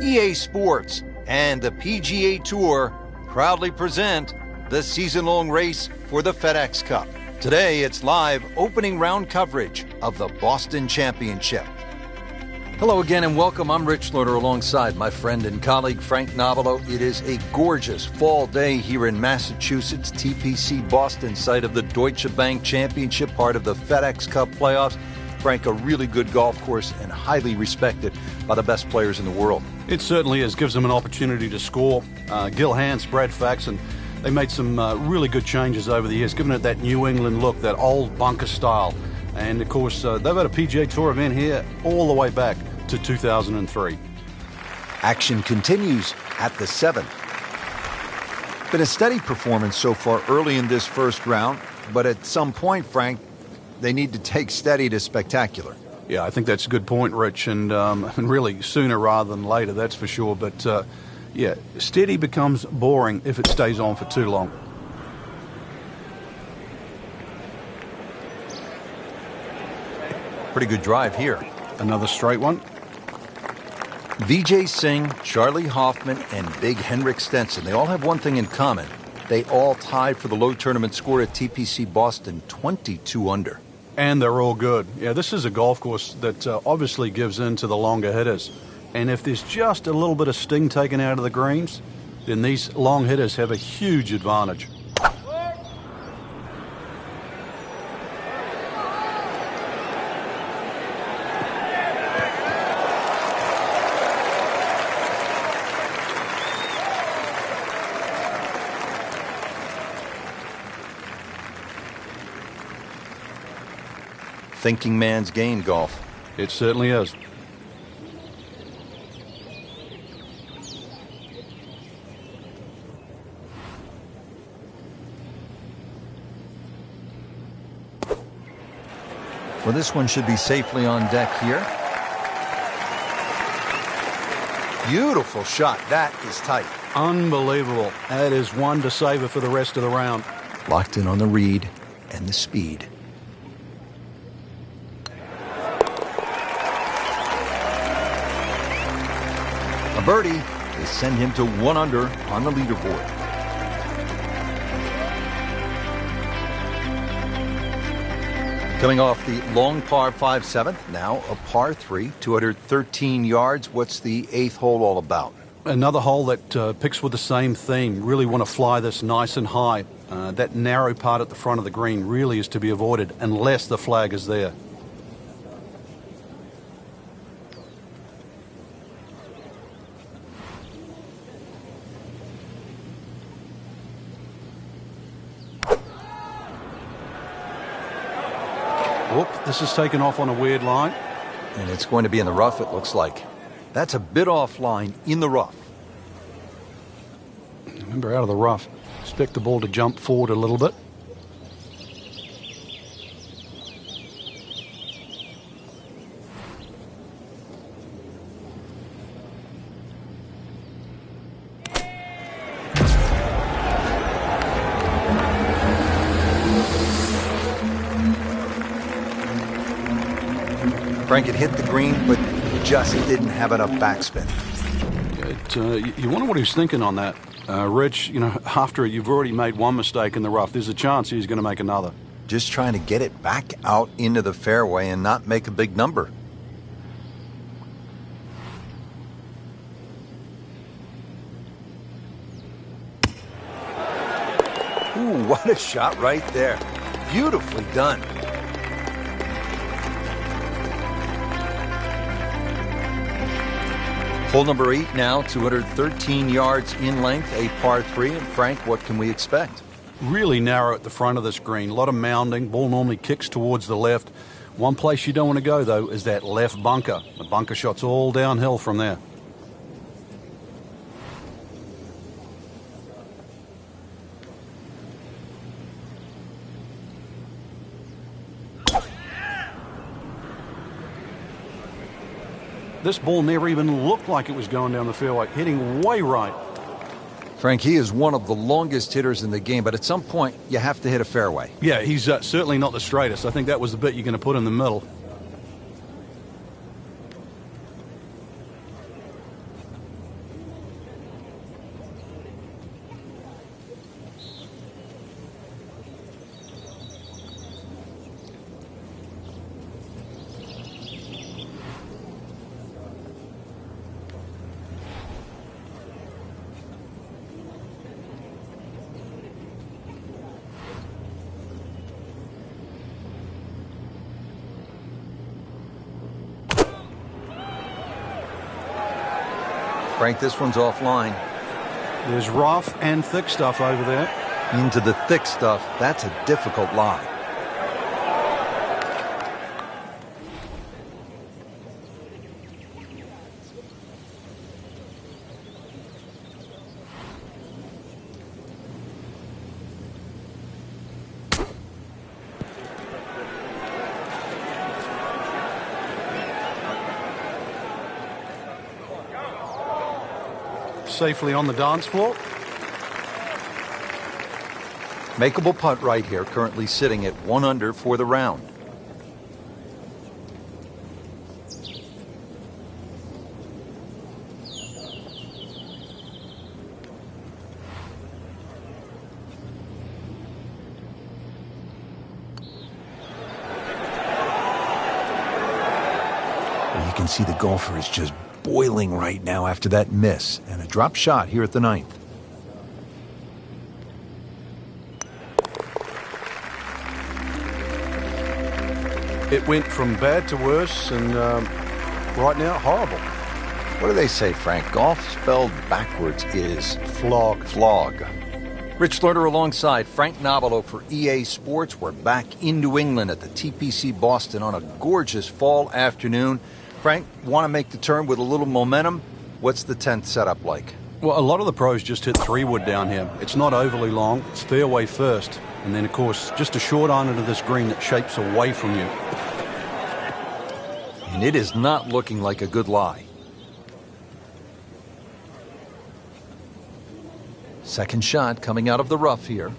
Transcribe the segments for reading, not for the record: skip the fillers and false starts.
EA Sports and the PGA Tour proudly present the season-long race for the FedEx Cup. Today, it's live opening round coverage of the Boston Championship. Hello again and welcome. I'm Rich Lerner alongside my friend and colleague Frank Novello. It is a gorgeous fall day here in Massachusetts, TPC Boston, site of the Deutsche Bank Championship, part of the FedEx Cup playoffs. Frank, a really good golf course and highly respected by the best players in the world. It certainly is. Gives them an opportunity to score. Gil Hanse, Brad Faxon, they made some really good changes over the years, giving it that New England look, that old bunker style. And, of course, they've had a PGA Tour event here all the way back to 2003. Action continues at the 7th. Been a steady performance so far early in this first round, but at some point, Frank, they need to take steady to spectacular. Yeah, I think that's a good point, Rich, and really sooner rather than later, that's for sure. But, yeah, steady becomes boring if it stays on for too long. Pretty good drive here. Another straight one. Vijay Singh, Charlie Hoffman, and Big Henrik Stenson, they all have one thing in common. They all tied for the low tournament score at TPC Boston, 22 under. And they're all good. Yeah, this is a golf course that obviously gives in to the longer hitters. And if there's just a little bit of sting taken out of the greens, then these long hitters have a huge advantage. Thinking man's game, golf. It certainly is. Well, this one should be safely on deck here. Beautiful shot. That is tight. Unbelievable. That is one to savor for the rest of the round. Locked in on the read and the speed. A birdie will send him to 1 under on the leaderboard. Coming off the long par 5 7th, now a par 3, 213 yards. What's the 8th hole all about? Another hole that picks with the same theme. Really want to fly this nice and high. That narrow part at the front of the green really is to be avoided unless the flag is there. Whoop, this is taken off on a weird line. And it's going to be in the rough, it looks like. That's a bit offline in the rough. Remember, out of the rough. Expect the ball to jump forward a little bit. Frank had hit the green, but just didn't have enough backspin. You wonder what he's thinking on that. Rich, you know, after you've already made one mistake in the rough, there's a chance he's going to make another. Just trying to get it back out into the fairway and not make a big number. Ooh, what a shot right there. Beautifully done. Hole number 8 now, 213 yards in length, a par 3. And Frank, what can we expect? Really narrow at the front of this green. A lot of mounding. Ball normally kicks towards the left. One place you don't want to go, though, is that left bunker. The bunker shot's all downhill from there. This ball never even looked like it was going down the fairway, hitting way right. Frank, he is one of the longest hitters in the game, but at some point, you have to hit a fairway. Yeah, he's certainly not the straightest. I think that was the bit you're going to put in the middle. Frank, this one's offline. There's rough and thick stuff over there. Into the thick stuff. That's a difficult lie. Safely on the dance floor. Makeable putt right here, currently sitting at 1 under for the round. You can see the golfer is just boiling right now after that miss, and a drop shot here at the 9th. It went from bad to worse, and right now, horrible. What do they say, Frank? Golf spelled backwards is Flog. flog. Rich Lerner alongside Frank Nobilo for EA Sports. We're back in New England at the TPC Boston on a gorgeous fall afternoon. Frank, want to make the turn with a little momentum? What's the 10th setup like? Well, a lot of the pros just hit 3-wood down here. It's not overly long. It's fairway first. And then, of course, just a short iron into this green that shapes away from you. And it is not looking like a good lie. Second shot coming out of the rough here.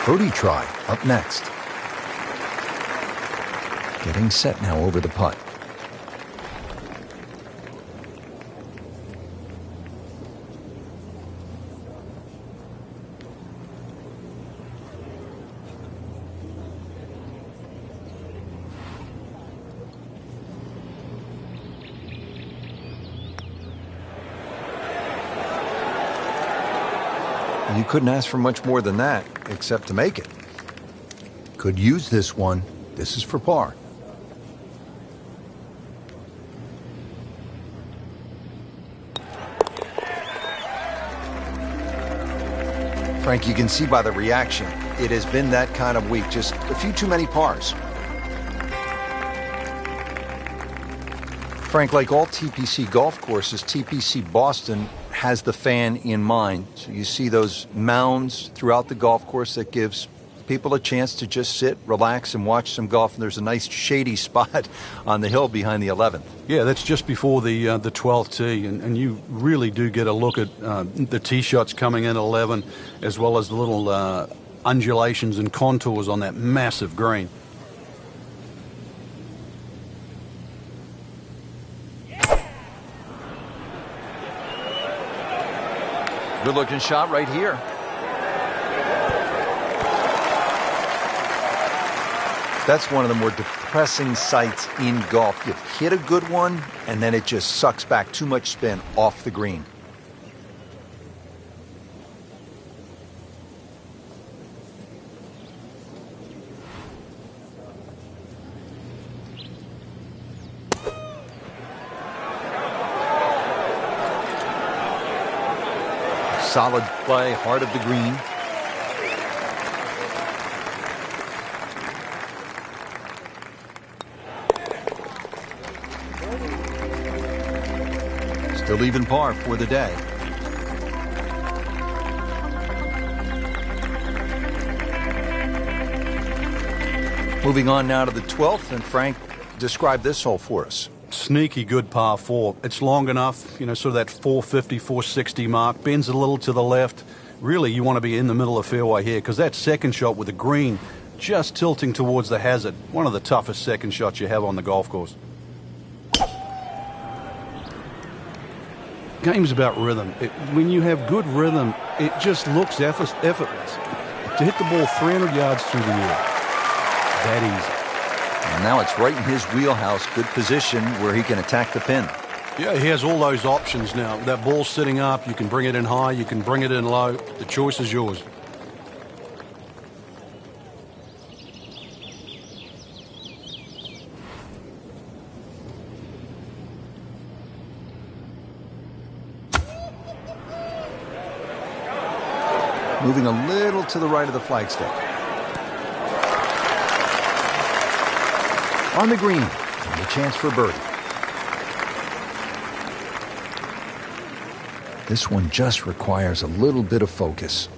Birdie try up next. Getting set now over the putt. You couldn't ask for much more than that, except to make it. Could use this one. This is for par. Frank, you can see by the reaction, it has been that kind of week. Just a few too many pars. Frank, like all TPC golf courses, TPC Boston has the fan in mind. So you see those mounds throughout the golf course that gives people a chance to just sit, relax, and watch some golf. And there's a nice shady spot on the hill behind the 11th. Yeah, that's just before the 12th tee, and you really do get a look at the tee shots coming in at 11, as well as the little undulations and contours on that massive green. Good looking shot right here. That's one of the more depressing sights in golf. You hit a good one, and then it just sucks back too much spin off the green. Solid play, heart of the green. Still even par for the day. Moving on now to the 12th, and Frank, describe this hole for us. Sneaky good par 4. It's long enough, you know, sort of that 450, 460 mark. Bends a little to the left. Really, you want to be in the middle of fairway here, because that second shot with the green just tilting towards the hazard. One of the toughest second shots you have on the golf course. Game's about rhythm. When you have good rhythm, it just looks effortless. To hit the ball 300 yards through the air, that easy. And now it's right in his wheelhouse. Good position where he can attack the pin. Yeah, he has all those options now. That ball's sitting up. You can bring it in high. You can bring it in low. The choice is yours. Moving a little to the right of the flagstick. On the green, and a chance for birdie. This one just requires a little bit of focus.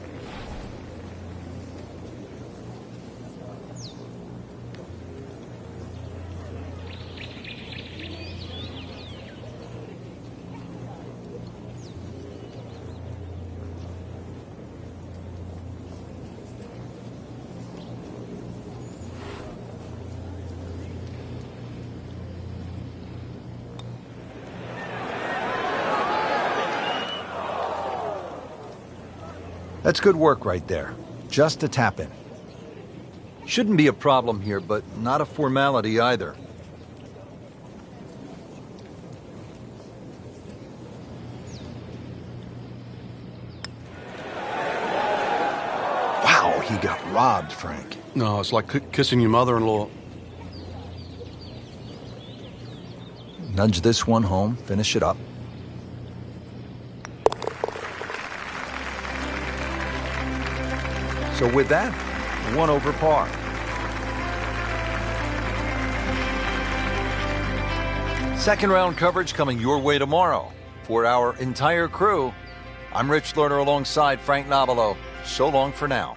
That's good work right there. Just a tap in. Shouldn't be a problem here, but not a formality either. Wow, he got robbed, Frank. No, it's like kissing your mother-in-law. Nudge this one home, finish it up. So with that, 1 over par. Second round coverage coming your way tomorrow. For our entire crew, I'm Rich Lerner alongside Frank Nobilo. So long for now.